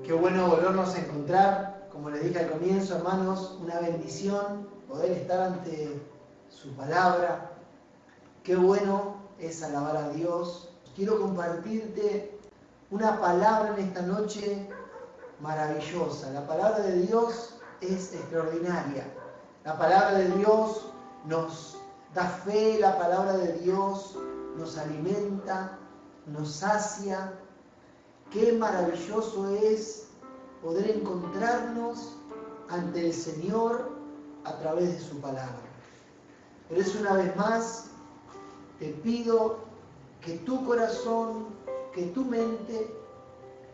Qué bueno volvernos a encontrar, como les dije al comienzo, hermanos, una bendición poder estar ante su palabra. Qué bueno es alabar a Dios. Quiero compartirte una palabra en esta noche maravillosa. La palabra de Dios es extraordinaria. La palabra de Dios nos da fe, la palabra de Dios nos alimenta, nos sacia. Qué maravilloso es poder encontrarnos ante el Señor a través de su palabra. Por eso una vez más te pido que tu corazón, que tu mente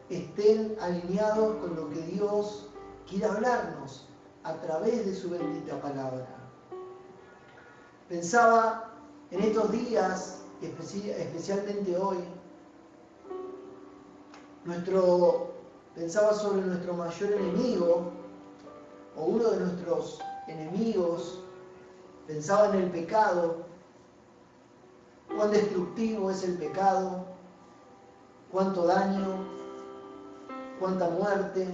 estén alineados con lo que Dios quiere hablarnos a través de su bendita palabra. Pensaba en estos días, especialmente hoy, pensaba sobre nuestro mayor enemigo, o uno de nuestros enemigos. Pensaba en el pecado, cuán destructivo es el pecado, cuánto daño, cuánta muerte.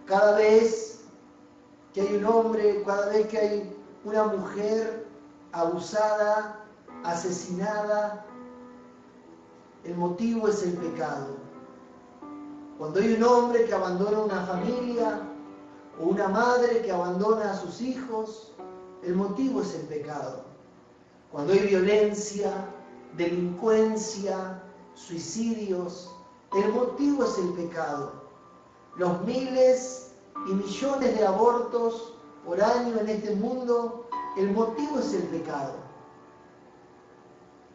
Cada vez que hay un hombre, cada vez que hay una mujer abusada, asesinada, el motivo es el pecado. Cuando hay un hombre que abandona una familia o una madre que abandona a sus hijos, el motivo es el pecado. Cuando hay violencia, delincuencia, suicidios, el motivo es el pecado. Los miles y millones de abortos por año en este mundo, el motivo es el pecado.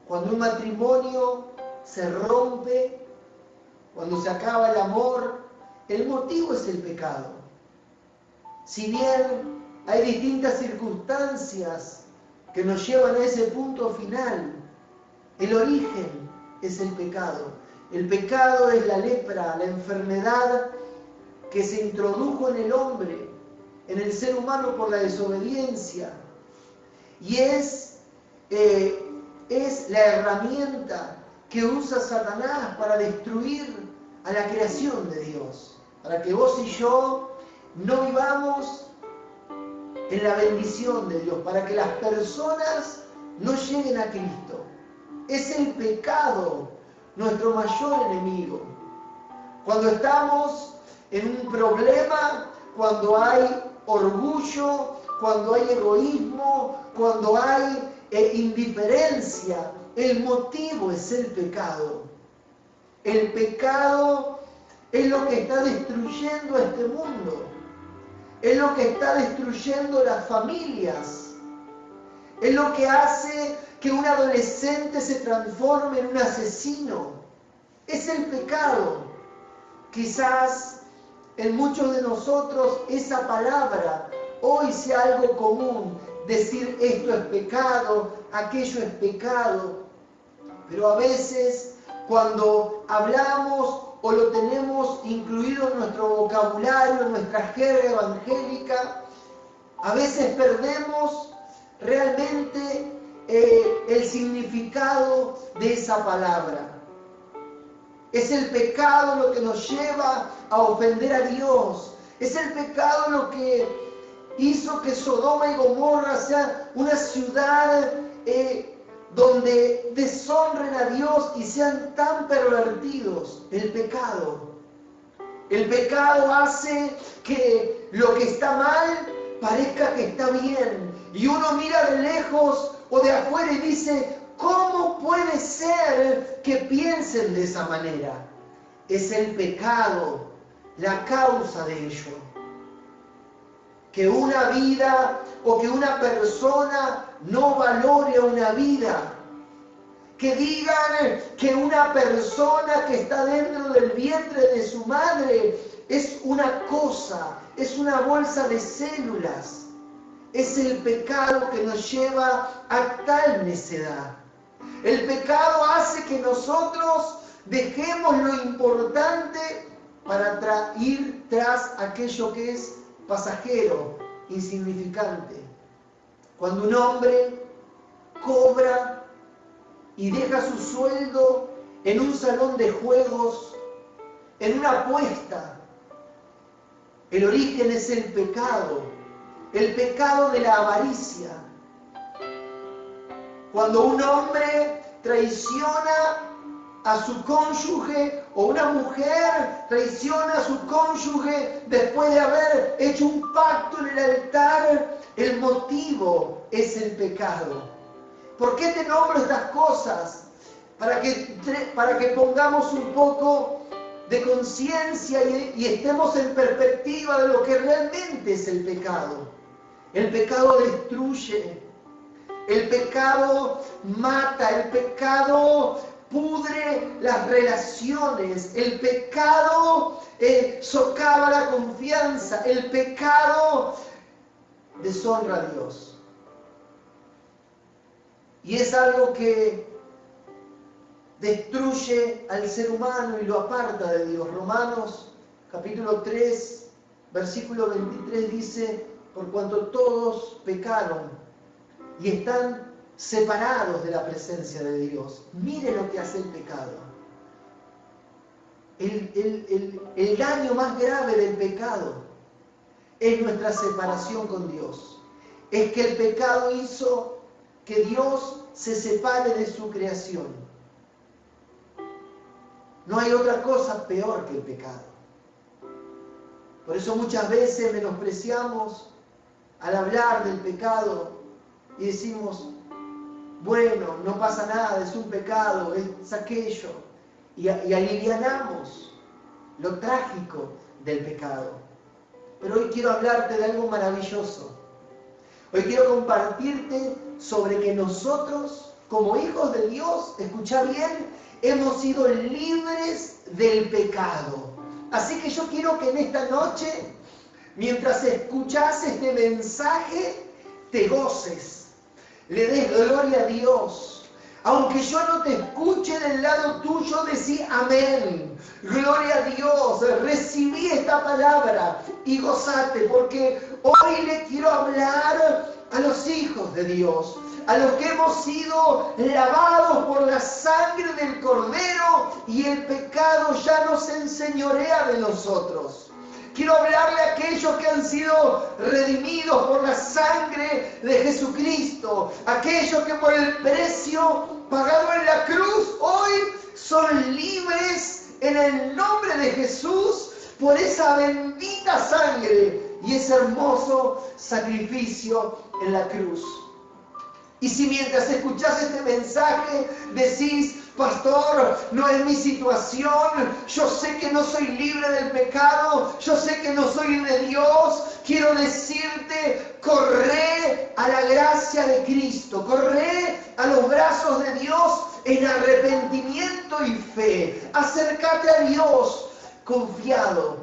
Cuando un matrimonio se rompe, cuando se acaba el amor, el motivo es el pecado. Si bien hay distintas circunstancias que nos llevan a ese punto final, el origen es el pecado. El pecado es la lepra, la enfermedad que se introdujo en el hombre, en el ser humano por la desobediencia. Y es la herramienta que usa Satanás para destruir a la creación de Dios, para que vos y yo no vivamos en la bendición de Dios, para que las personas no lleguen a Cristo. Es el pecado nuestro mayor enemigo. Cuando estamos en un problema, cuando hay orgullo, cuando hay egoísmo, cuando hay indiferencia, el motivo es el pecado. El pecado es lo que está destruyendo a este mundo. Es lo que está destruyendo las familias. Es lo que hace que un adolescente se transforme en un asesino. Es el pecado. Quizás en muchos de nosotros esa palabra hoy sea algo común. Decir esto es pecado, aquello es pecado. Pero a veces cuando hablamos o lo tenemos incluido en nuestro vocabulario, en nuestra jerga evangélica, a veces perdemos realmente el significado de esa palabra. Es el pecado lo que nos lleva a ofender a Dios. Es el pecado lo que hizo que Sodoma y Gomorra sea una ciudad donde deshonren a Dios y sean tan pervertidos. El pecado. El pecado hace que lo que está mal parezca que está bien. Y uno mira de lejos o de afuera y dice, ¿cómo puede ser que piensen de esa manera? Es el pecado la causa de ello. Que una vida o que una persona no valore a una vida. Que digan que una persona que está dentro del vientre de su madre es una cosa, es una bolsa de células. Es el pecado que nos lleva a tal necedad. El pecado hace que nosotros dejemos lo importante para ir tras aquello que es pasajero, insignificante. Cuando un hombre cobra y deja su sueldo en un salón de juegos, en una apuesta. El origen es el pecado de la avaricia. Cuando un hombre traiciona a su cónyuge o una mujer traiciona a su cónyuge después de haber hecho un pacto en el altar, el motivo es el pecado. ¿Por qué te nombro estas cosas? Para que pongamos un poco de conciencia y estemos en perspectiva de lo que realmente es el pecado. El pecado destruye, el pecado mata, el pecado pudre las relaciones, el pecado socava la confianza, el pecado deshonra a Dios. Y es algo que destruye al ser humano y lo aparta de Dios. Romanos capítulo 3, versículo 23 dice: por cuanto todos pecaron y están separados de la presencia de Dios. Mire lo que hace el pecado. El daño más grave del pecado es nuestra separación con Dios. Es que el pecado hizo que Dios se separe de su creación. No hay otra cosa peor que el pecado. Por eso muchas veces menospreciamos al hablar del pecado y decimos: bueno, no pasa nada, es un pecado, es aquello. Y alivianamos lo trágico del pecado. Pero hoy quiero hablarte de algo maravilloso. Hoy quiero compartirte sobre que nosotros, como hijos de Dios, escucha bien, hemos sido libres del pecado. Así que yo quiero que en esta noche, mientras escuchas este mensaje, te goces. Le des gloria a Dios. Aunque yo no te escuche del lado tuyo, decí amén. Gloria a Dios. Recibí esta palabra y gozate, porque hoy le quiero hablar a los hijos de Dios, a los que hemos sido lavados por la sangre del Cordero y el pecado ya no se enseñorea de nosotros. Quiero hablarle a aquellos que han sido redimidos por la sangre de Jesucristo, aquellos que por el precio pagado en la cruz hoy son libres en el nombre de Jesús por esa bendita sangre y ese hermoso sacrificio en la cruz. Y si mientras escuchás este mensaje decís: pastor, no es mi situación, yo sé que no soy libre del pecado, yo sé que no soy de Dios, quiero decirte: corre a la gracia de Cristo, corre a los brazos de Dios en arrepentimiento y fe. Acércate a Dios confiado.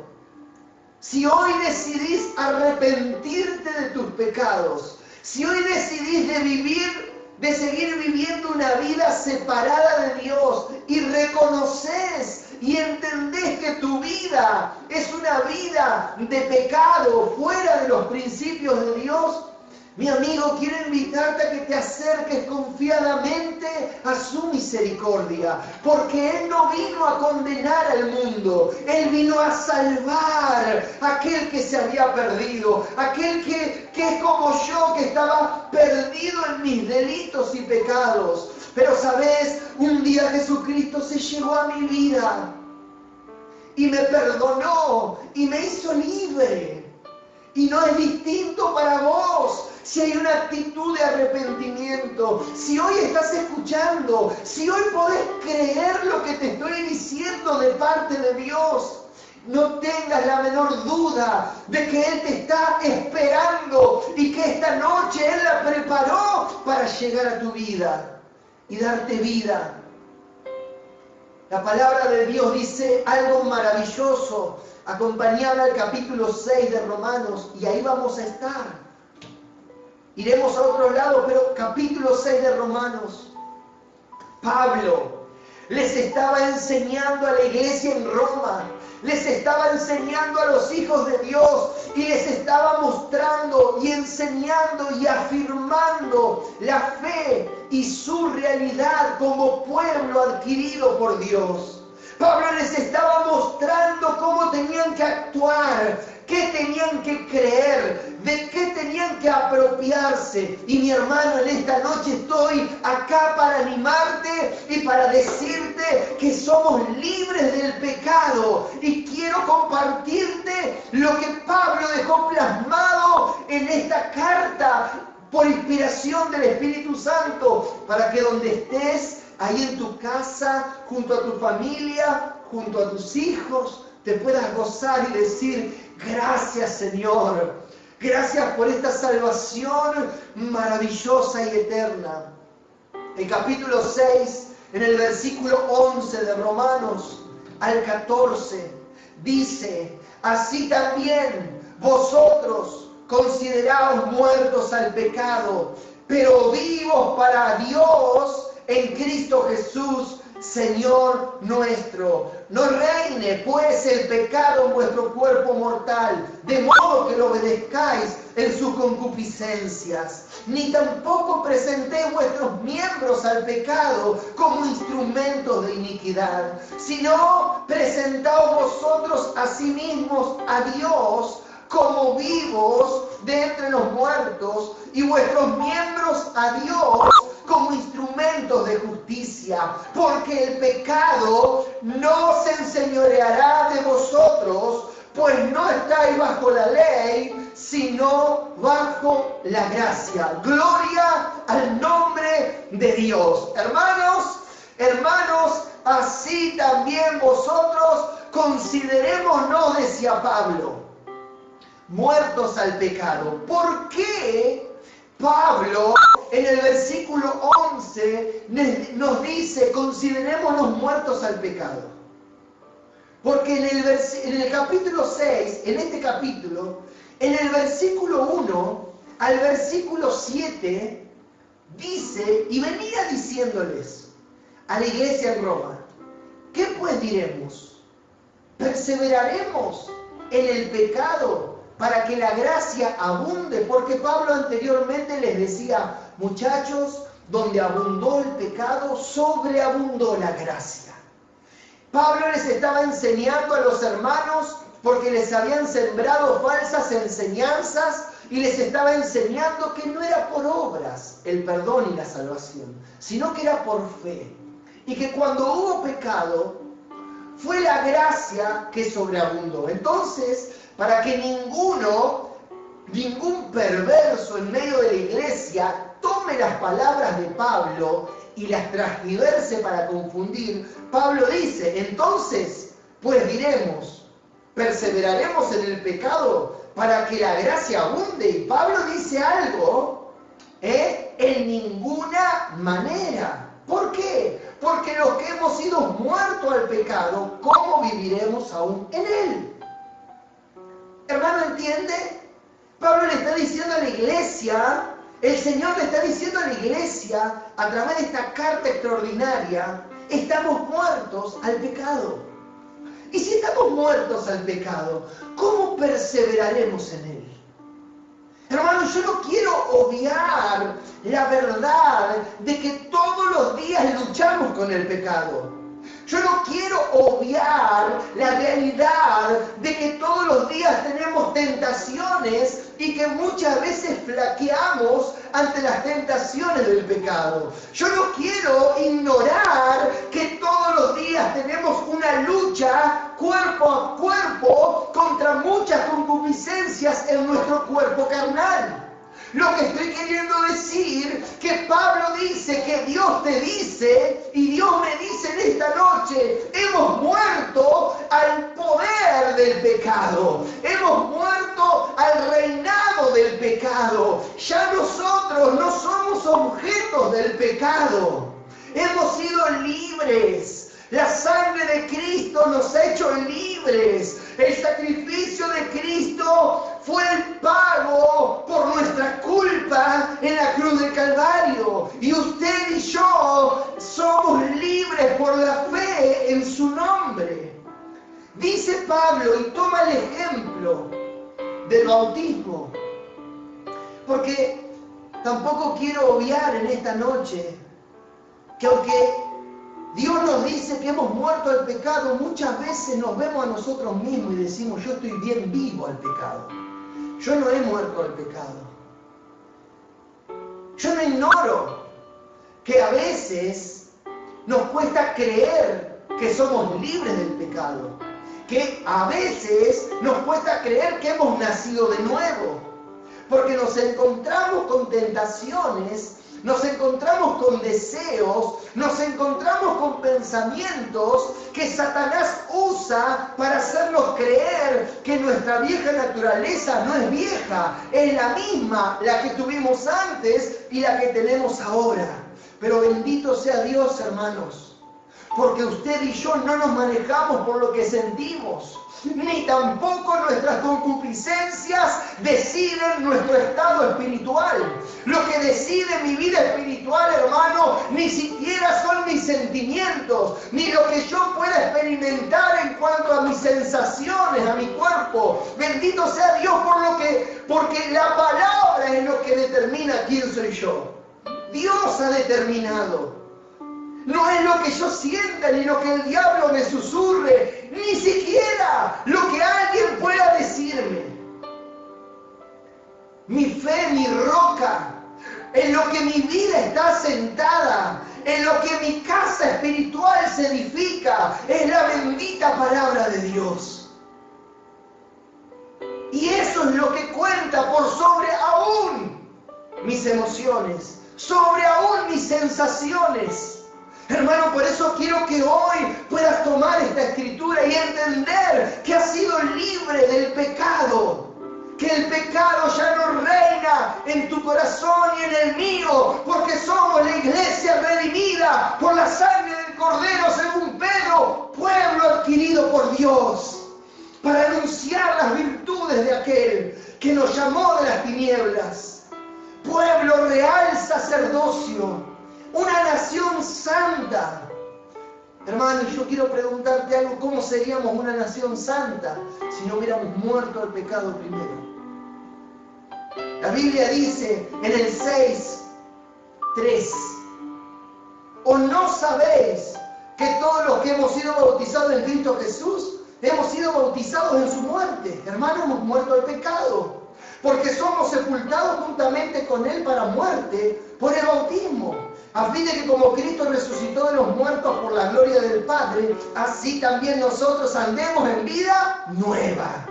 Si hoy decidís arrepentirte de tus pecados, si hoy decidís de seguir viviendo una vida separada de Dios y reconoces y entendés que tu vida es una vida de pecado fuera de los principios de Dios, mi amigo, quiero invitarte a que te acerques confiadamente a su misericordia, porque Él no vino a condenar al mundo, Él vino a salvar a aquel que se había perdido, aquel que es como yo, que estaba perdido en mis delitos y pecados. Pero sabes, un día Jesucristo se llegó a mi vida y me perdonó y me hizo libre. Y no es distinto para vos si hay una actitud de arrepentimiento. Si hoy estás escuchando, si hoy podés creer lo que te estoy diciendo de parte de Dios, no tengas la menor duda de que Él te está esperando y que esta noche Él la preparó para llegar a tu vida y darte vida. La palabra de Dios dice algo maravilloso. Acompañada al capítulo 6 de Romanos, y ahí vamos a estar. Iremos a otro lado, pero capítulo 6 de Romanos. Pablo les estaba enseñando a la iglesia en Roma, les estaba enseñando a los hijos de Dios y les estaba mostrando y enseñando y afirmando la fe y su realidad como pueblo adquirido por Dios. Pablo les estaba mostrando cómo tenían que actuar, qué tenían que creer, de qué tenían que apropiarse. Y mi hermano, en esta noche estoy acá para animarte y para decirte que somos libres del pecado. Y quiero compartirte lo que Pablo dejó plasmado en esta carta por inspiración del Espíritu Santo, para que donde estés, ahí en tu casa, junto a tu familia, junto a tus hijos, te puedas gozar y decir: gracias, Señor, gracias por esta salvación maravillosa y eterna. El capítulo 6, en el versículo 11 de Romanos al 14, dice: así también vosotros consideraos muertos al pecado, pero vivos para Dios en Cristo Jesús, Señor nuestro. No reine pues el pecado en vuestro cuerpo mortal, de modo que lo obedezcáis en sus concupiscencias. Ni tampoco presentéis vuestros miembros al pecado como instrumentos de iniquidad, sino presentaos vosotros a sí mismos a Dios como vivos de entre los muertos, y vuestros miembros a Dios como instrumentos de justicia, porque el pecado no se enseñoreará de vosotros, pues no estáis bajo la ley, sino bajo la gracia. Gloria al nombre de Dios. Hermanos, así también vosotros considerémonos, decía Pablo, muertos al pecado. ¿Por qué Pablo en el versículo 11 nos dice: considerémonos muertos al pecado? Porque en el capítulo 6, en este capítulo, en el versículo 1 al versículo 7, dice, y venía diciéndoles a la iglesia en Roma: ¿qué pues diremos? ¿Perseveraremos en el pecado para que la gracia abunde? Porque Pablo anteriormente les decía: muchachos, donde abundó el pecado, sobreabundó la gracia. Pablo les estaba enseñando a los hermanos porque les habían sembrado falsas enseñanzas, y les estaba enseñando que no era por obras el perdón y la salvación, sino que era por fe. Y que cuando hubo pecado, fue la gracia que sobreabundó. Entonces, para que ningún perverso en medio de la iglesia tome las palabras de Pablo y las transgiverse para confundir, Pablo dice: entonces, pues diremos, ¿perseveraremos en el pecado para que la gracia abunde? Y Pablo dice algo, en ninguna manera. ¿Por qué? Porque los que hemos sido muertos al pecado, ¿cómo viviremos aún en él? Hermano, ¿entiende? Pablo le está diciendo a la iglesia, el Señor le está diciendo a la iglesia, a través de esta carta extraordinaria: estamos muertos al pecado. Y si estamos muertos al pecado, ¿cómo perseveraremos en él? Hermano, yo no quiero obviar la verdad de que todos los días luchamos con el pecado. Yo no quiero obviar la realidad de que todos los días tenemos tentaciones y que muchas veces flaqueamos ante las tentaciones del pecado. Yo no quiero ignorar que todos los días tenemos una lucha cuerpo a cuerpo contra muchas concupiscencias en nuestro cuerpo carnal. Lo que estoy queriendo decir, que Pablo dice, que Dios te dice, y Dios me dice en esta noche: hemos muerto al poder del pecado, hemos muerto al reinado del pecado. Ya nosotros no somos objetos del pecado, hemos sido libres. La sangre de Cristo nos ha hecho libres. El sacrificio de Cristo fue el pago por nuestra culpa en la cruz del Calvario. Y usted y yo somos libres por la fe en su nombre. Dice Pablo, y toma el ejemplo del bautismo, porque tampoco quiero obviar en esta noche que aunque Dios nos dice que hemos muerto al pecado, muchas veces nos vemos a nosotros mismos y decimos, yo estoy bien vivo al pecado. Yo no he muerto al pecado. Yo no ignoro que a veces nos cuesta creer que somos libres del pecado. Que a veces nos cuesta creer que hemos nacido de nuevo. Porque nos encontramos con tentaciones, nos encontramos con deseos, nos encontramos con pensamientos que Satanás usa para hacernos creer que nuestra vieja naturaleza no es vieja, es la misma, la que tuvimos antes y la que tenemos ahora. Pero bendito sea Dios, hermanos, porque usted y yo no nos manejamos por lo que sentimos, ni tampoco nuestras concupiscencias deciden nuestro estado espiritual. Lo que decide mi vida espiritual, hermano, ni siquiera son mis sentimientos, ni lo que yo pueda experimentar en cuanto a mis sensaciones, a mi cuerpo. Bendito sea Dios porque la palabra es lo que determina quién soy yo. Dios ha determinado. No es lo que yo sienta, ni lo que el diablo me susurre, ni siquiera lo que alguien pueda decirme. Mi fe, mi roca, en lo que mi vida está sentada, en lo que mi casa espiritual se edifica, es la bendita palabra de Dios. Y eso es lo que cuenta por sobre aún mis emociones, sobre aún mis sensaciones. Hermano, por eso quiero que hoy puedas tomar esta escritura y entender que has sido libre del pecado. Que el pecado ya no reina en tu corazón y en el mío, porque somos la iglesia redimida por la sangre del Cordero, según Pedro, pueblo adquirido por Dios, para anunciar las virtudes de aquel que nos llamó de las tinieblas. Pueblo real, sacerdocio, una nación santa. Hermano, yo quiero preguntarte algo, ¿cómo seríamos una nación santa si no hubiéramos muerto al pecado primero? La Biblia dice en el 6:3, ¿o no sabéis que todos los que hemos sido bautizados en Cristo Jesús, hemos sido bautizados en su muerte? Hermano, hemos muerto al pecado, porque somos sepultados juntamente con Él para muerte por el bautismo, a fin de que como Cristo resucitó de los muertos por la gloria del Padre, así también nosotros andemos en vida nueva.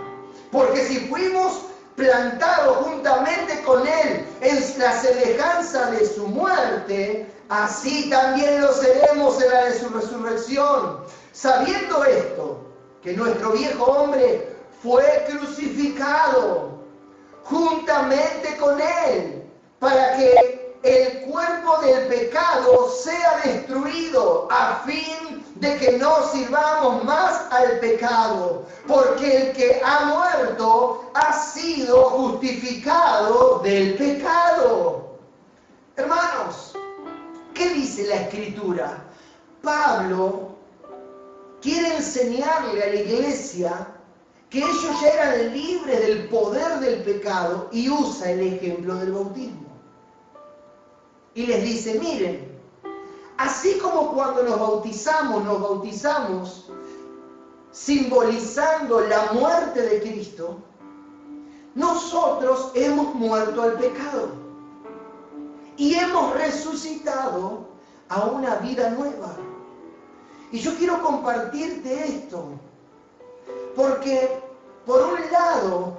Porque si fuimos plantados juntamente con Él en la semejanza de su muerte, así también lo seremos en la de su resurrección. Sabiendo esto, que nuestro viejo hombre fue crucificado juntamente con Él, para que el cuerpo del pecado sea destruido, a fin de que no sirvamos más al pecado, porque el que ha muerto ha sido justificado del pecado. Hermanos, ¿qué dice la Escritura? Pablo quiere enseñarle a la iglesia que ellos ya eran libres del poder del pecado y usa el ejemplo del bautismo. Y les dice, miren, así como cuando nos bautizamos simbolizando la muerte de Cristo, nosotros hemos muerto al pecado y hemos resucitado a una vida nueva. Y yo quiero compartirte esto, porque por un lado,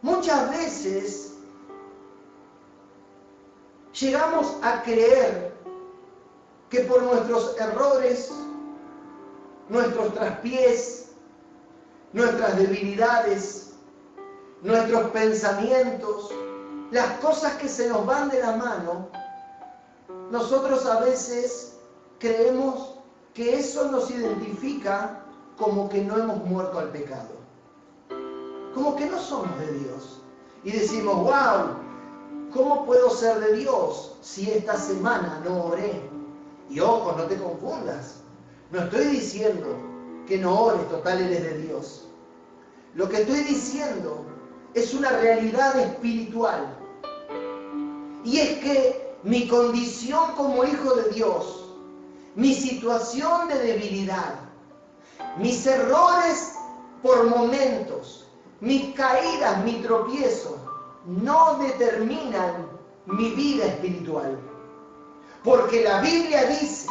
muchas veces llegamos a creer que por nuestros errores, nuestros traspiés, nuestras debilidades, nuestros pensamientos, las cosas que se nos van de la mano, nosotros a veces creemos que eso nos identifica como que no hemos muerto al pecado, como que no somos de Dios. Y decimos, wow, ¿cómo puedo ser de Dios si esta semana no oré? Y ojo, no te confundas. No estoy diciendo que no ores, total eres de Dios. Lo que estoy diciendo es una realidad espiritual. Y es que mi condición como hijo de Dios mi situación de debilidad, mis errores por momentos, mis caídas, mi tropiezo, no determinan mi vida espiritual. Porque la Biblia dice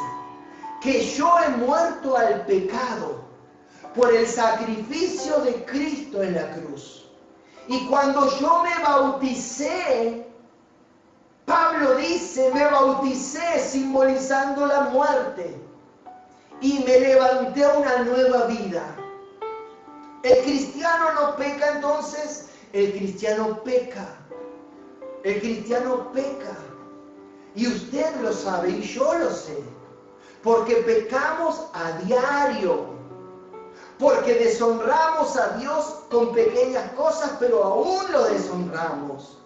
que yo he muerto al pecado por el sacrificio de Cristo en la cruz. Y cuando yo me bauticé, Pablo dice, me bauticé simbolizando la muerte y me levanté a una nueva vida. ¿El cristiano no peca entonces? El cristiano peca. El cristiano peca. Y usted lo sabe y yo lo sé. Porque pecamos a diario. Porque deshonramos a Dios con pequeñas cosas, pero aún lo deshonramos.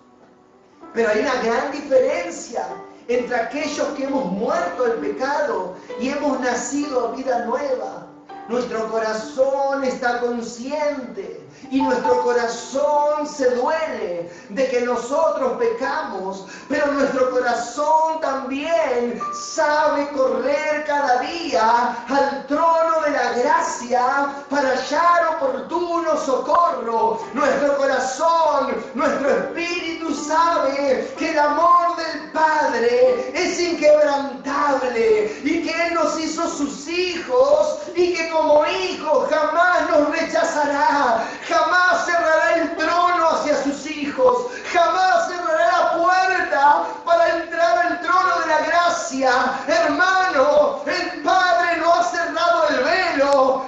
Pero hay una gran diferencia entre aquellos que hemos muerto al pecado y hemos nacido a vida nueva. Nuestro corazón está consciente y nuestro corazón se duele de que nosotros pecamos, pero nuestro corazón también sabe correr cada día al trono de la gracia para hallar oportuno socorro. Nuestro corazón, nuestro espíritu sabe que el amor del Padre es inquebrantable y que Él nos hizo sus hijos y que como hijos jamás nos rechazará, jamás cerrará el trono hacia sus hijos, jamás cerrará la puerta para entrar al trono de la gracia. Hermano, el Padre no ha cerrado el velo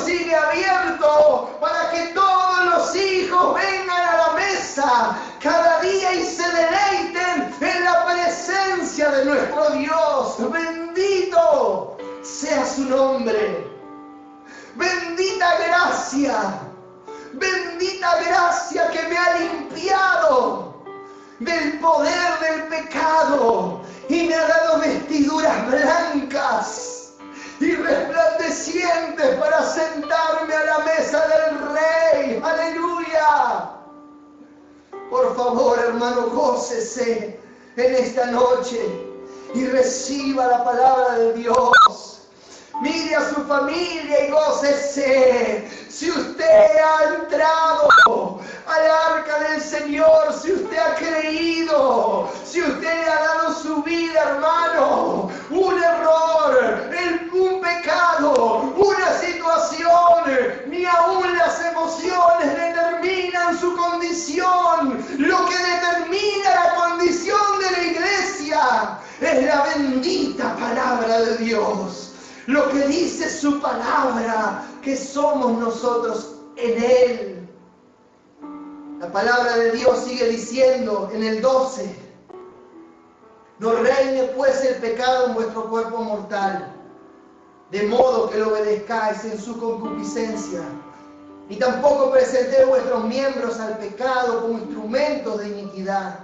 sigue abierto para que todos los hijos vengan a la mesa cada día y se deleiten en la presencia de nuestro Dios. Bendito sea su nombre. Bendita gracia que me ha limpiado del poder del pecado y me ha dado vestiduras blancas y resplandecientes para sentarme a la mesa del Rey. ¡Aleluya! Por favor, hermano, gócese en esta noche y reciba la palabra de Dios. Mire a su familia y gócese. Si usted ha entrado al arca del Señor, si usted ha creído, si usted le ha dado su vida, hermano, un error, un pecado, una situación, ni aún las emociones determinan su condición. Lo que determina la condición de la iglesia es la bendita palabra de Dios. Lo que dice su palabra, que somos nosotros en Él. La palabra de Dios sigue diciendo en el 12: no reine pues el pecado en vuestro cuerpo mortal, de modo que lo obedezcáis en su concupiscencia, ni tampoco presentéis vuestros miembros al pecado como instrumentos de iniquidad,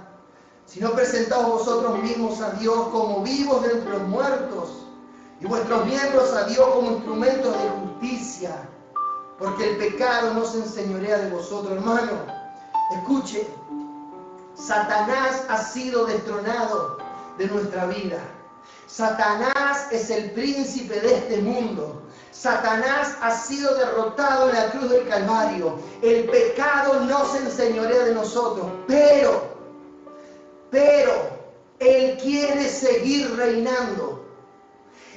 sino presentaos vosotros mismos a Dios como vivos de entre los muertos, y vuestros miembros a Dios como instrumentos de justicia, porque el pecado no se enseñorea de vosotros. Hermano, escuche, Satanás ha sido destronado de nuestra vida. Satanás es el príncipe de este mundo. Satanás ha sido derrotado en la cruz del Calvario. El pecado no se enseñorea de nosotros, pero Él quiere seguir reinando.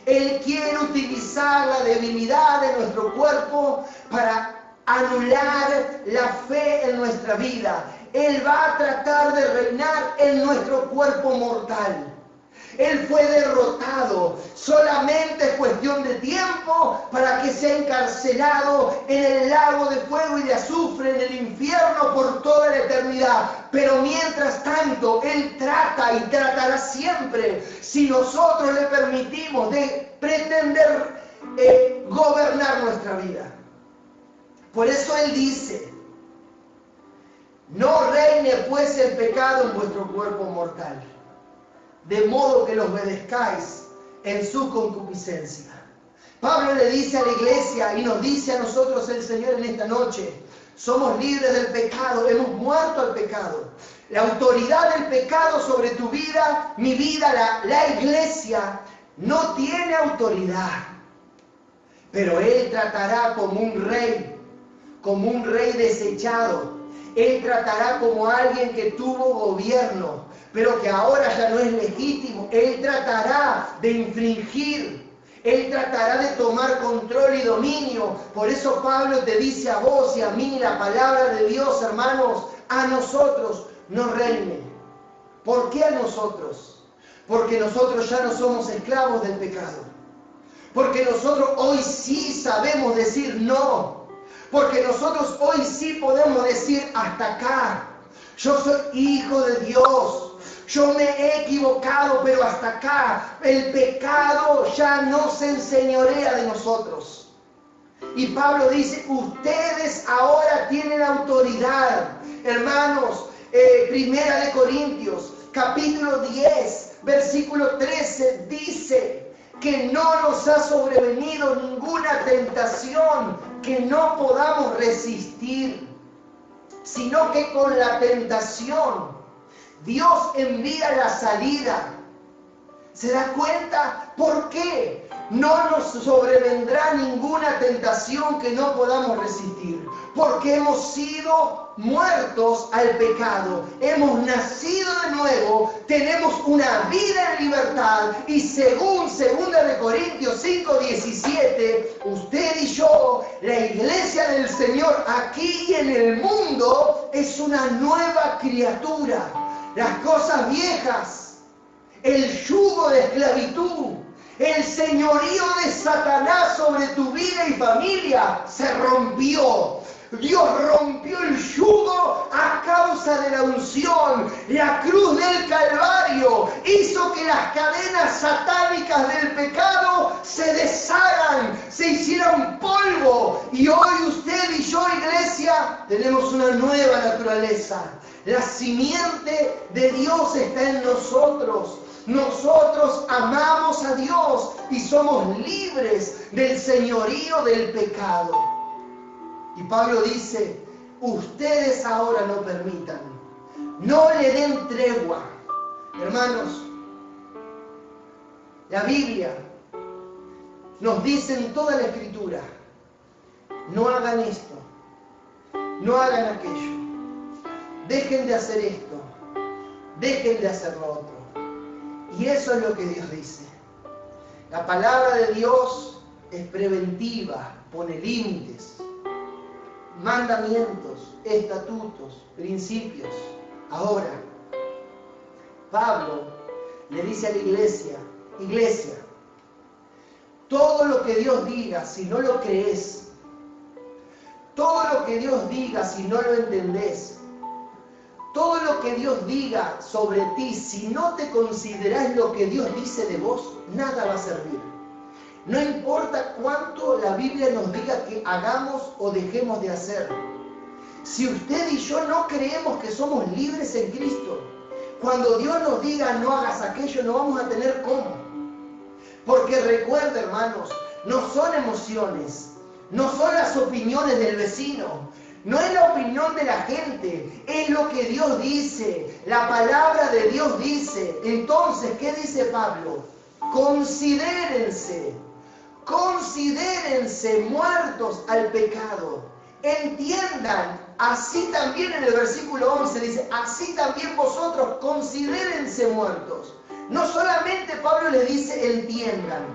Él quiere utilizar la debilidad de nuestro cuerpo para anular la fe en nuestra vida. Él va a tratar de reinar en nuestro cuerpo mortal. Él fue derrotado. Solamente es cuestión de tiempo para que sea encarcelado en el lago de fuego y de azufre, en el infierno por toda la eternidad. Pero mientras tanto, Él trata y tratará siempre, si nosotros le permitimos, de pretender gobernar nuestra vida. Por eso Él dice: no reine pues el pecado en vuestro cuerpo mortal, de modo que los obedezcáis en su concupiscencia. Pablo le dice a la iglesia y nos dice a nosotros el Señor en esta noche: somos libres del pecado, hemos muerto al pecado. La autoridad del pecado sobre tu vida, mi vida, la iglesia, no tiene autoridad, pero Él tratará como un rey desechado. Él tratará como alguien que tuvo gobierno, pero que ahora ya no es legítimo. Él tratará de infringir. Él tratará de tomar control y dominio. Por eso Pablo te dice a vos y a mí, la palabra de Dios, hermanos, a nosotros nos reine. ¿Por qué a nosotros? Porque nosotros ya no somos esclavos del pecado. Porque nosotros hoy sí sabemos decir no. Porque nosotros hoy sí podemos decir hasta acá. Yo soy hijo de Dios. Yo me he equivocado, pero hasta acá. El pecado ya no se enseñorea de nosotros. Y Pablo dice, ustedes ahora tienen autoridad. Hermanos, Primera de Corintios, capítulo 10, versículo 13, dice que no nos ha sobrevenido ninguna tentación que no podamos resistir, sino que con la tentación Dios envía la salida. ¿Se da cuenta? ¿Por qué? No nos sobrevendrá ninguna tentación que no podamos resistir. Porque hemos sido muertos al pecado. Hemos nacido de nuevo. Tenemos una vida en libertad. Y según 2 Corintios 5:17, usted y yo, la iglesia del Señor aquí y en el mundo, es una nueva criatura. Las cosas viejas, el yugo de esclavitud, el señorío de Satanás sobre tu vida y familia se rompió. Dios rompió el yugo a causa de la unción. La cruz del Calvario hizo que las cadenas satánicas del pecado se deshagan, se hicieran polvo. Y hoy usted y yo, iglesia, tenemos una nueva naturaleza. La simiente de Dios está en nosotros. Nosotros amamos a Dios y somos libres del señorío del pecado. Y Pablo dice, ustedes ahora no permitan, no le den tregua. Hermanos, la Biblia nos dice en toda la Escritura, no hagan esto, no hagan aquello, dejen de hacer esto, dejen de hacer lo otro. Y eso es lo que Dios dice. La palabra de Dios es preventiva, pone límites, mandamientos, estatutos, principios. Ahora, Pablo le dice a la iglesia, todo lo que Dios diga, si no lo crees, todo lo que Dios diga, si no lo entendés, todo lo que Dios diga sobre ti, si no te considerás lo que Dios dice de vos, nada va a servir. No importa cuánto la Biblia nos diga que hagamos o dejemos de hacer. Si usted y yo no creemos que somos libres en Cristo, cuando Dios nos diga no hagas aquello, no vamos a tener cómo. Porque recuerda, hermanos, no son emociones, no son las opiniones del vecino, no es la opinión de la gente, es lo que Dios dice, la palabra de Dios dice. Entonces, ¿qué dice Pablo? Considérense muertos al pecado. Entiendan, así también en el versículo 11 dice, así también vosotros considérense muertos. No solamente Pablo le dice entiendan,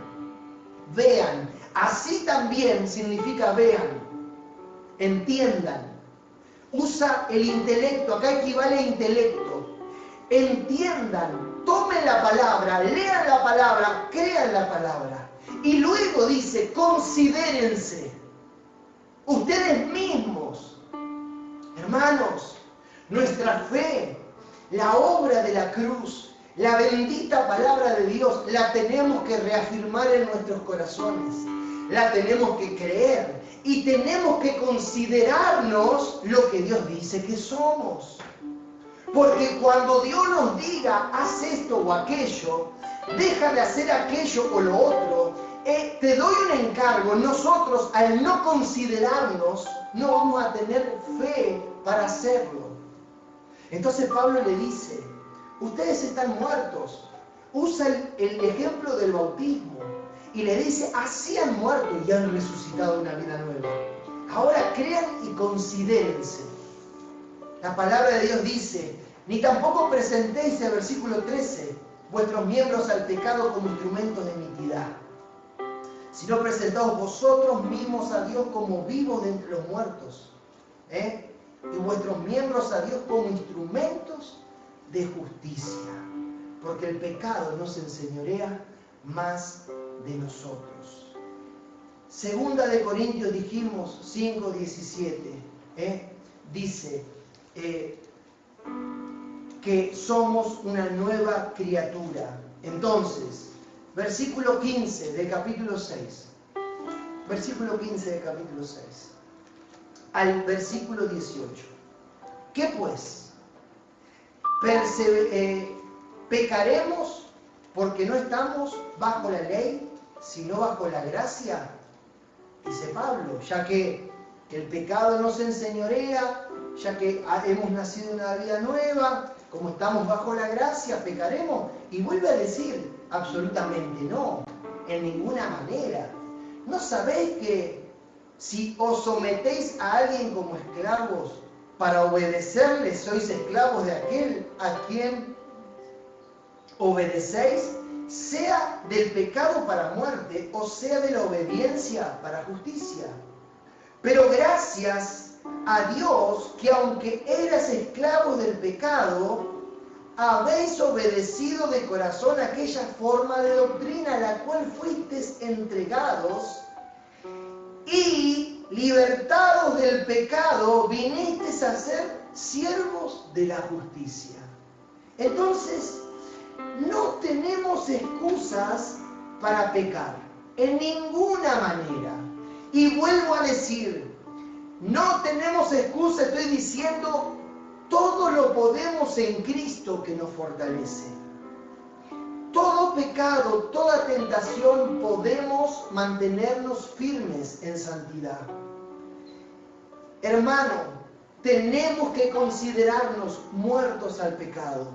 vean, así también significa vean. Entiendan, usa el intelecto, acá equivale a intelecto. Entiendan, tomen la palabra, lean la palabra, crean la palabra. Y luego dice, considérense, ustedes mismos. Hermanos, nuestra fe, la obra de la cruz, la bendita palabra de Dios, la tenemos que reafirmar en nuestros corazones. La tenemos que creer. Y tenemos que considerarnos lo que Dios dice que somos. Porque cuando Dios nos diga, haz esto o aquello, deja de hacer aquello o lo otro, te doy un encargo. Nosotros, al no considerarnos, no vamos a tener fe para hacerlo. Entonces Pablo le dice, ustedes están muertos. usa el ejemplo del bautismo y le dice, así han muerto y han resucitado una vida nueva. Ahora crean y considérense. La palabra de Dios dice, ni tampoco presentéis, el versículo 13, vuestros miembros al pecado como instrumentos de iniquidad, sino presentaos vosotros mismos a Dios como vivos de entre los muertos, y vuestros miembros a Dios como instrumentos de justicia, porque el pecado no se enseñorea más de nosotros. Segunda de Corintios, dijimos, 5:17, dice que somos una nueva criatura. Entonces, versículo 15 del capítulo 6, versículo 15 del capítulo 6, al versículo 18. ¿Qué pues? ¿Pecaremos porque no estamos bajo la ley, sino bajo la gracia? Dice Pablo, ya que el pecado nos enseñorea, ya que hemos nacido en una vida nueva, como estamos bajo la gracia, ¿pecaremos? Y vuelve a decir, absolutamente no, en ninguna manera. ¿No sabéis que si os sometéis a alguien como esclavos para obedecerle, sois esclavos de aquel a quien obedecéis, sea del pecado para muerte o sea de la obediencia para justicia? Pero gracias a Dios que aunque eras esclavos del pecado, habéis obedecido de corazón aquella forma de doctrina a la cual fuisteis entregados, y libertados del pecado, vinisteis a ser siervos de la justicia. Entonces, no tenemos excusas para pecar, en ninguna manera. Y vuelvo a decir, no tenemos excusa, estoy diciendo, todo lo podemos en Cristo que nos fortalece. Todo pecado, toda tentación, podemos mantenernos firmes en santidad. Hermano, tenemos que considerarnos muertos al pecado.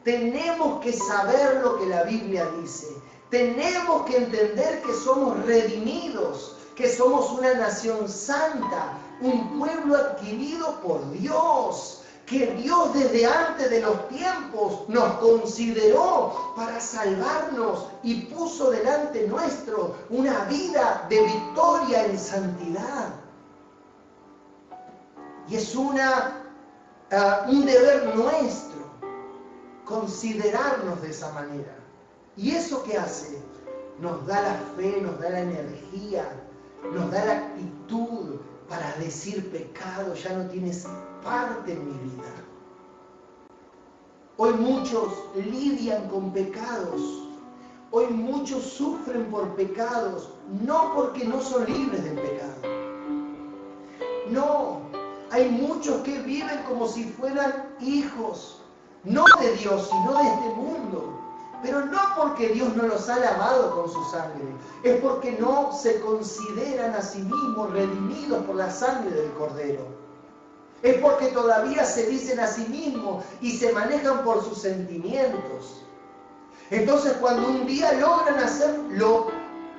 Tenemos que saber lo que la Biblia dice. Tenemos que entender que somos redimidos, que somos una nación santa, un pueblo adquirido por Dios, que Dios desde antes de los tiempos nos consideró para salvarnos y puso delante nuestro una vida de victoria en santidad. Y es un deber nuestro considerarnos de esa manera. ¿Y eso qué hace? Nos da la fe, nos da la energía, nos da la actitud para decir, pecado ya no tienes parte en mi vida. Hoy muchos lidian con pecados. Hoy muchos sufren por pecados, no porque no son libres del pecado. No, hay muchos que viven como si fueran hijos, no de Dios, sino de este mundo. Pero no porque Dios no los ha lavado con su sangre, es porque no se consideran a sí mismos redimidos por la sangre del Cordero. Es porque todavía se dicen a sí mismos y se manejan por sus sentimientos. Entonces, cuando un día logran hacer lo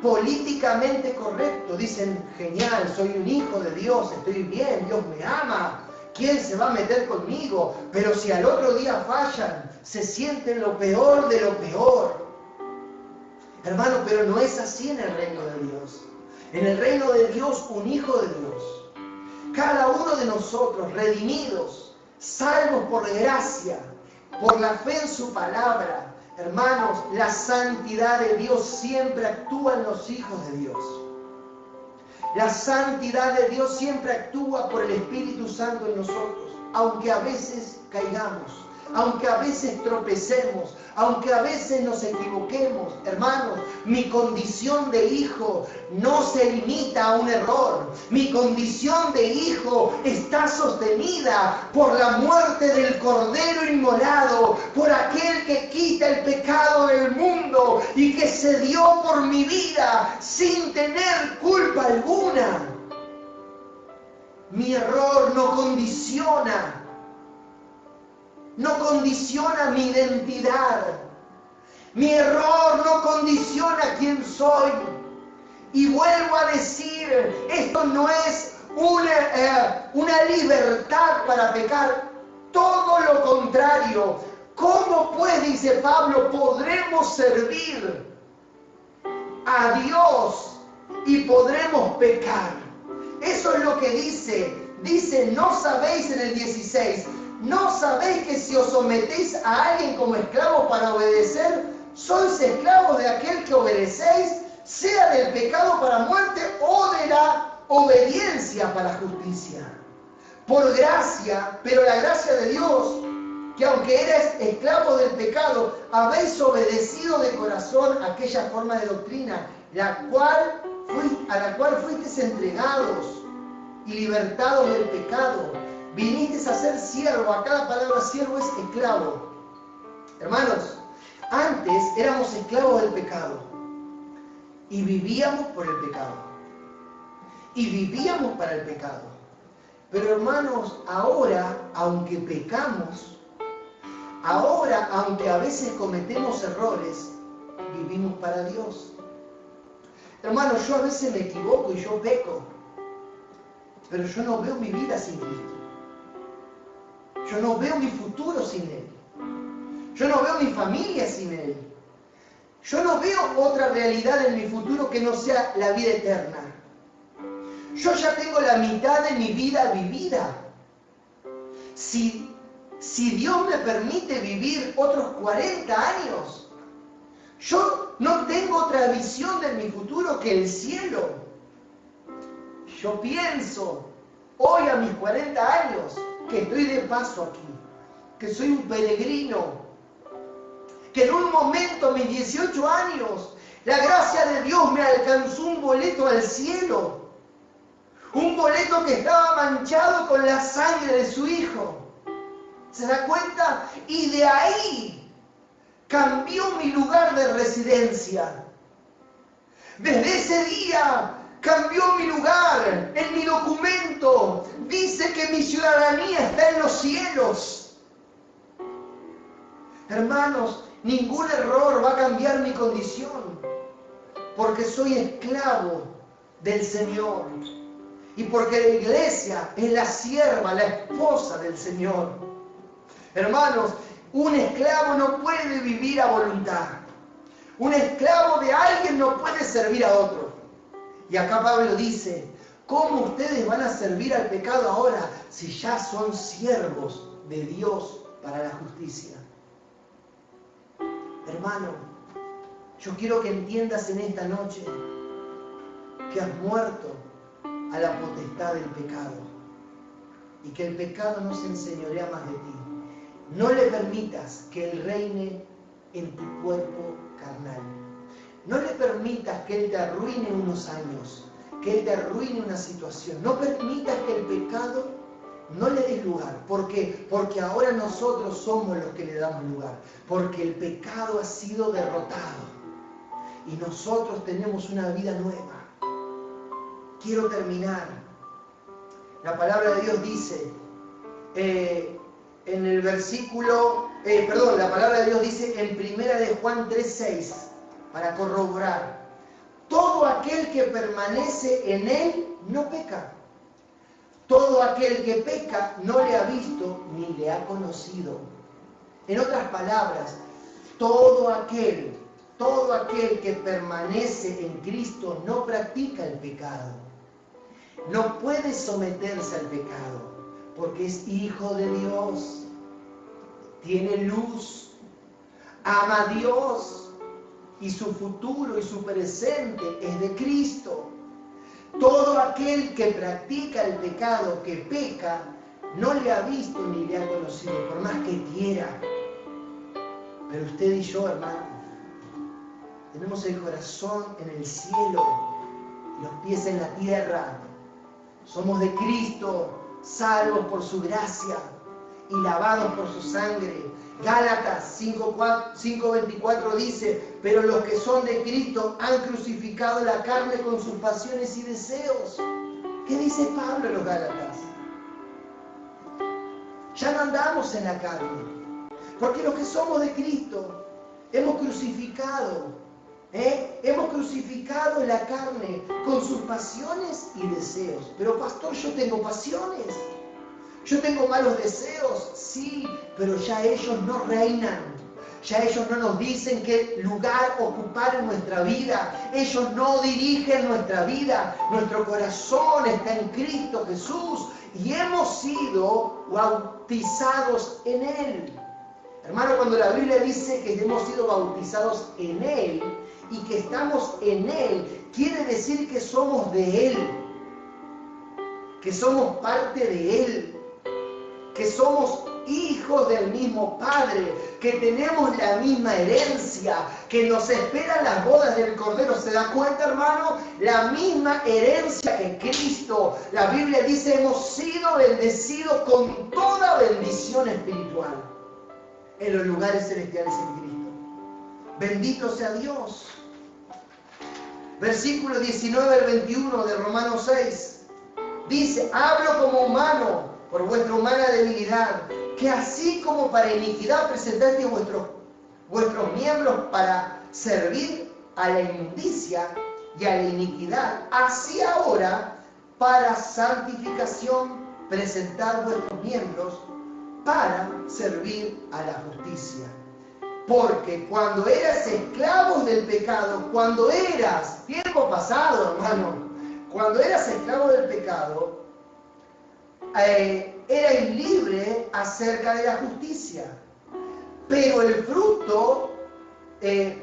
políticamente correcto, dicen, genial, soy un hijo de Dios, estoy bien, Dios me ama, ¿quién se va a meter conmigo? Pero si al otro día fallan, se sienten lo peor de lo peor. Hermano, pero no es así en el reino de Dios. En el reino de Dios, un hijo de Dios, cada uno de nosotros, redimidos, salvos por gracia, por la fe en su palabra. Hermanos, la santidad de Dios siempre actúa en los hijos de Dios. La santidad de Dios siempre actúa por el Espíritu Santo en nosotros, aunque a veces caigamos, aunque a veces tropecemos, aunque a veces nos equivoquemos. Hermanos, mi condición de hijo no se limita a un error. Mi condición de hijo está sostenida por la muerte del Cordero inmolado, por aquel que quita el pecado del mundo y que se dio por mi vida sin tener culpa alguna. Mi error no condiciona mi identidad. Mi error no condiciona quién soy. Y vuelvo a decir, esto no es una libertad para pecar. Todo lo contrario. ¿Cómo pues, dice Pablo, podremos servir a Dios y podremos pecar? Eso es lo que dice. Dice, ¿no sabéis en el 16? ¿No sabéis que si os sometéis a alguien como esclavo para obedecer, sois esclavos de aquel que obedecéis, sea del pecado para muerte o de la obediencia para justicia? Por gracia, pero la gracia de Dios, que aunque erais esclavos del pecado, habéis obedecido de corazón aquella forma de doctrina, a la cual fuisteis entregados y libertados del pecado. Vinisteis a ser siervo. A cada palabra siervo es esclavo. Hermanos, antes éramos esclavos del pecado y vivíamos por el pecado y vivíamos para el pecado. Pero hermanos, ahora, aunque pecamos, ahora, aunque a veces cometemos errores, vivimos para Dios. Hermanos, yo a veces me equivoco y yo peco, pero yo no veo mi vida sin Cristo. Yo no veo mi futuro sin Él. Yo no veo mi familia sin Él. Yo no veo otra realidad en mi futuro que no sea la vida eterna. Yo ya tengo la mitad de mi vida vivida. Si Dios me permite vivir otros 40 años, yo no tengo otra visión de mi futuro que el cielo. Yo pienso, hoy a mis 40 años, que estoy de paso aquí, que soy un peregrino, que en un momento, a mis 18 años, la gracia de Dios me alcanzó un boleto al cielo. Un boleto que estaba manchado con la sangre de su Hijo. ¿Se da cuenta? Y de ahí cambió mi lugar de residencia. Desde ese día cambió mi lugar. En mi documento dice que mi ciudadanía está en los cielos. Hermanos, ningún error va a cambiar mi condición, porque soy esclavo del Señor. Y porque la iglesia es la sierva, la esposa del Señor. Hermanos, un esclavo no puede vivir a voluntad. Un esclavo de alguien no puede servir a otro. Y acá Pablo dice, ¿cómo ustedes van a servir al pecado ahora si ya son siervos de Dios para la justicia? Hermano, yo quiero que entiendas en esta noche que has muerto a la potestad del pecado y que el pecado no se enseñorea más de ti. No le permitas que Él reine en tu cuerpo carnal. No le permitas que Él te arruine unos años, que Él te arruine una situación. No permitas que el pecado no le des lugar. ¿Por qué? Porque ahora nosotros somos los que le damos lugar. Porque el pecado ha sido derrotado y nosotros tenemos una vida nueva. Quiero terminar. La palabra de Dios dice, en el versículo, la palabra de Dios dice en 1 de Juan 3:6, para corroborar, todo aquel que permanece en Él no peca. Todo aquel que peca no le ha visto ni le ha conocido. En otras palabras, todo aquel que permanece en Cristo no practica el pecado. No puede someterse al pecado, porque es hijo de Dios, tiene luz, ama a Dios, y su futuro y su presente es de Cristo. Todo aquel que practica el pecado, que peca, no le ha visto ni le ha conocido, por más que quiera. Pero usted y yo, hermano, tenemos el corazón en el cielo y los pies en la tierra. Somos de Cristo, salvos por su gracia y lavados por su sangre. Gálatas 5:24 dice, pero los que son de Cristo han crucificado la carne con sus pasiones y deseos. ¿Qué dice Pablo en los Gálatas? Ya no andamos en la carne, porque los que somos de Cristo Hemos crucificado, hemos crucificado la carne con sus pasiones y deseos. Pero pastor, yo tengo pasiones, yo tengo malos deseos, sí, pero ya ellos no reinan. Ya ellos no nos dicen qué lugar ocupar en nuestra vida. Ellos no dirigen nuestra vida. Nuestro corazón está en Cristo Jesús y hemos sido bautizados en Él. Hermano, cuando la Biblia dice que hemos sido bautizados en Él y que estamos en Él, quiere decir que somos de Él, que somos parte de Él, que somos hijos del mismo Padre, que tenemos la misma herencia, que nos esperan las bodas del Cordero. ¿Se da cuenta, hermano? La misma herencia que Cristo. La Biblia dice, hemos sido bendecidos con toda bendición espiritual en los lugares celestiales en Cristo. Bendito sea Dios. Versículo 19 al 21 de Romanos 6. Dice, hablo como humano, por vuestra humana debilidad, que así como para iniquidad presentaste vuestros miembros para servir a la inmundicia y a la iniquidad, así ahora para santificación presentad vuestros miembros para servir a la justicia. Porque cuando eras esclavos del pecado, cuando eras, tiempo pasado, hermano, cuando eras esclavo del pecado, erais libre acerca de la justicia. Pero el fruto, ¿qué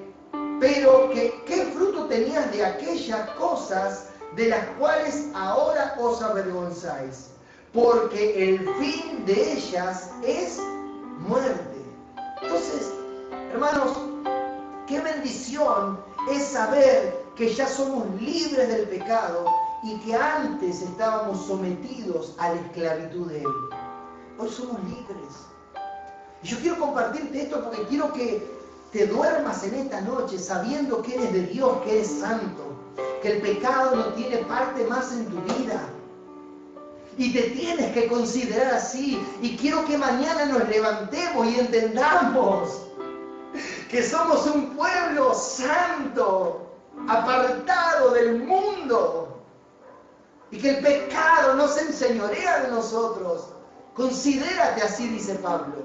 fruto tenías de aquellas cosas de las cuales ahora os avergonzáis? Porque el fin de ellas es muerte. Entonces, hermanos, qué bendición es saber que ya somos libres del pecado y que antes estábamos sometidos a la esclavitud de él. Hoy somos libres. Y yo quiero compartirte esto porque quiero que te duermas en esta noche sabiendo que eres de Dios, que eres santo, que el pecado no tiene parte más en tu vida. Y te tienes que considerar así. Y quiero que mañana nos levantemos y entendamos que somos un pueblo santo, apartado del mundo. Y que el pecado no se enseñorea de nosotros. Considérate así, dice Pablo.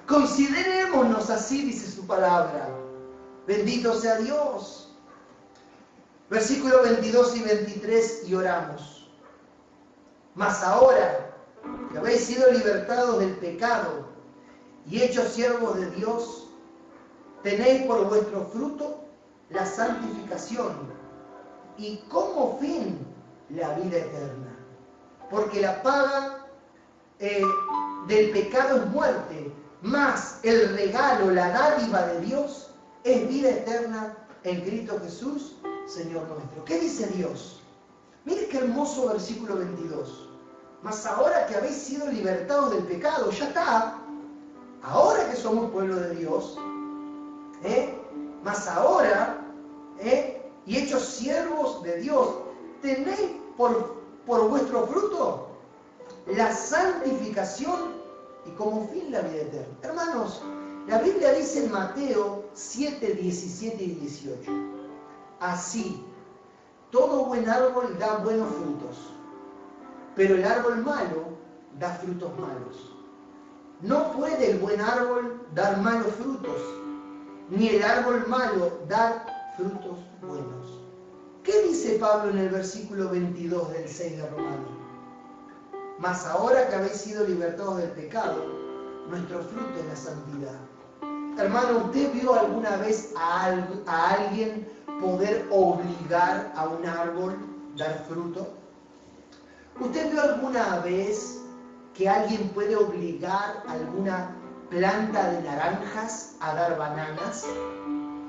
Considerémonos así, dice su palabra. Bendito sea Dios. Versículos 22 y 23, y oramos. Mas ahora que habéis sido libertados del pecado y hechos siervos de Dios, tenéis por vuestro fruto la santificación y como fin la vida eterna. Porque la paga del pecado es muerte, mas el regalo, la dádiva de Dios es vida eterna en Cristo Jesús, Señor nuestro. ¿Qué dice Dios? Mire qué hermoso versículo 22. Mas ahora que habéis sido libertados del pecado, ya está. Ahora que somos pueblo de Dios, mas ahora, y hechos siervos de Dios, tenéis por vuestro fruto la santificación y como fin la vida eterna. Hermanos, la Biblia dice en Mateo 7, 17 y 18, así, todo buen árbol da buenos frutos, pero el árbol malo da frutos malos. No puede el buen árbol dar malos frutos, ni el árbol malo dar frutos buenos. ¿Qué dice Pablo en el versículo 22 del 6 de Romanos? Mas ahora que habéis sido libertados del pecado, nuestro fruto es la santidad. Hermano, ¿usted vio alguna vez a alguien poder obligar a un árbol a dar fruto? ¿Usted vio alguna vez que alguien puede obligar a alguna planta de naranjas a dar bananas?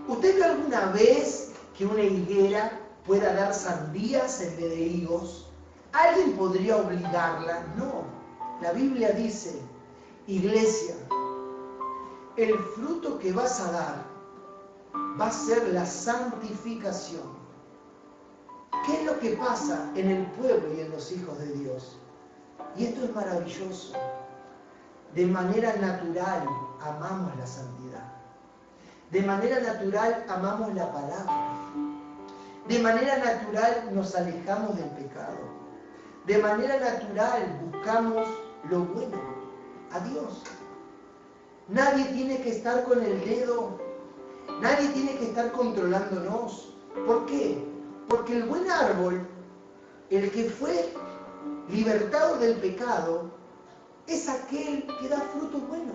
¿Usted vio alguna vez que una higuera pueda dar sandías en vez de higos? ¿Alguien podría obligarla? No. La Biblia dice, iglesia, el fruto que vas a dar va a ser la santificación. ¿Qué es lo que pasa en el pueblo y en los hijos de Dios? Y esto es maravilloso. De manera natural amamos la santidad. de manera natural amamos la palabra. De manera natural nos alejamos del pecado. De manera natural buscamos lo bueno, a Dios. Nadie tiene que estar con el dedo, nadie tiene que estar controlándonos. ¿Por qué? Porque el buen árbol, el que fue libertado del pecado, es aquel que da fruto bueno.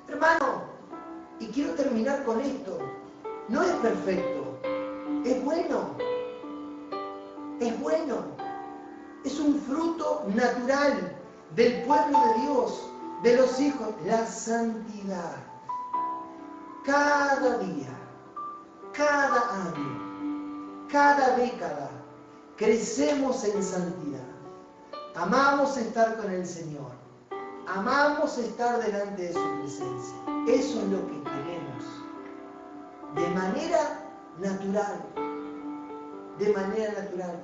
Hermano, y quiero terminar con esto, no es perfecto, es bueno, es un fruto natural del pueblo de Dios, de los hijos, la santidad. Cada día, cada año, cada década, crecemos en santidad. Amamos estar con el Señor. Amamos estar delante de su presencia. Eso es lo que queremos. De manera natural. De manera natural.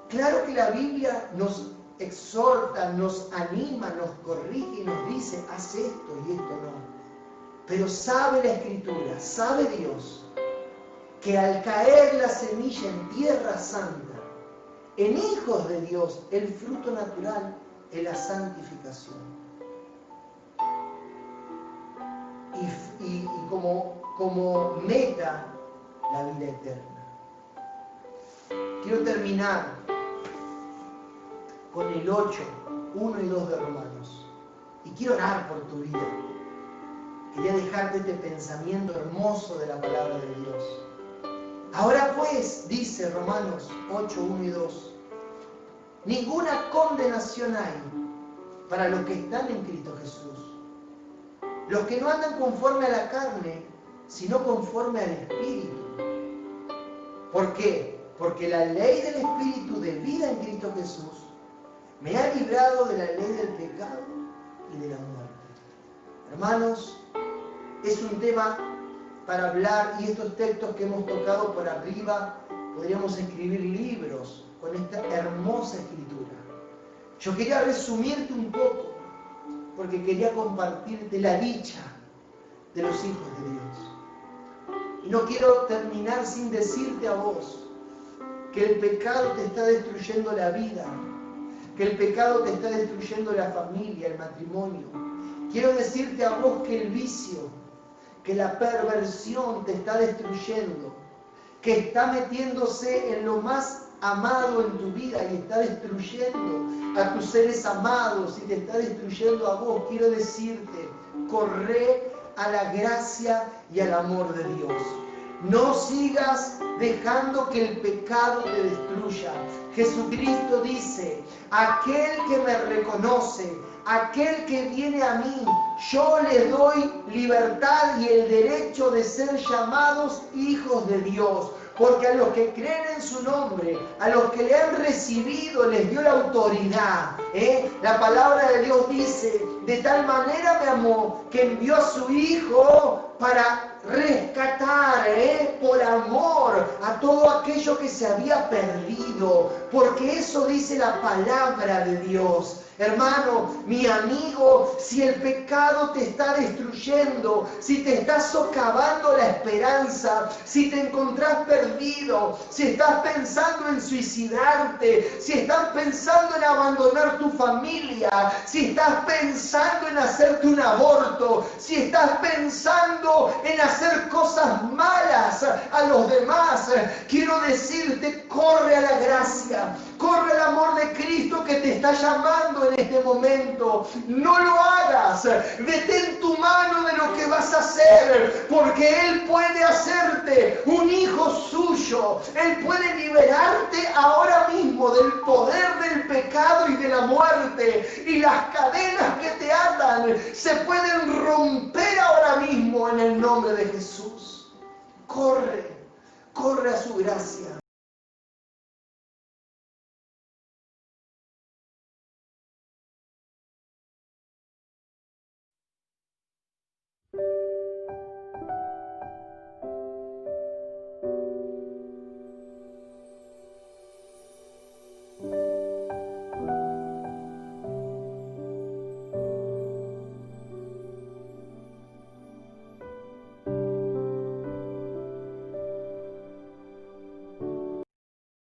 Claro que la Biblia nos exhorta, nos anima, nos corrige y nos dice, haz esto y esto no. Pero sabe la Escritura, sabe Dios, que al caer la semilla en tierra santa, en hijos de Dios, el fruto natural es la santificación. Y como meta, la vida eterna. Quiero terminar con el 8, 1 y 2 de Romanos. Y quiero orar por tu vida. Quería dejarte este pensamiento hermoso de la palabra de Dios. Ahora pues, dice Romanos 8, 1 y 2, ninguna condenación hay para los que están en Cristo Jesús. Los que no andan conforme a la carne, sino conforme al Espíritu. ¿Por qué? Porque la ley del Espíritu de vida en Cristo Jesús me ha librado de la ley del pecado y de la muerte. Hermanos, es un tema para hablar, y estos textos que hemos tocado por arriba, podríamos escribir libros con esta hermosa escritura. Yo quería resumirte un poco, porque quería compartirte la dicha de los hijos de Dios. Y no quiero terminar sin decirte a vos que el pecado te está destruyendo la vida, que el pecado te está destruyendo la familia, el matrimonio. Quiero decirte a vos que el vicio, que la perversión te está destruyendo, que está metiéndose en lo más amado en tu vida y está destruyendo a tus seres amados y te está destruyendo a vos. Quiero decirte, corre a la gracia y al amor de Dios. No sigas dejando que el pecado te destruya. Jesucristo dice, aquel que me reconoce, aquel que viene a mí, yo le doy libertad y el derecho de ser llamados hijos de Dios. Porque a los que creen en su nombre, a los que le han recibido, les dio la autoridad. La palabra de Dios dice, de tal manera me amó, que envió a su Hijo para rescatar, por amor, a todo aquello que se había perdido. Porque eso dice la palabra de Dios. Hermano, mi amigo, si el pecado te está destruyendo, si te está socavando la esperanza, si te encontrás perdido, si estás pensando en suicidarte, si estás pensando en abandonar tu familia, si estás pensando en hacerte un aborto, si estás pensando en hacer cosas malas a los demás, quiero decirte, corre a la gracia, corre al amor de Cristo que te está llamando en este momento. No lo hagas. Detén tu mano de lo que vas a hacer, porque Él puede hacerte un hijo suyo. Él puede liberarte ahora mismo del poder del pecado y de la muerte. Y las cadenas que te atan se pueden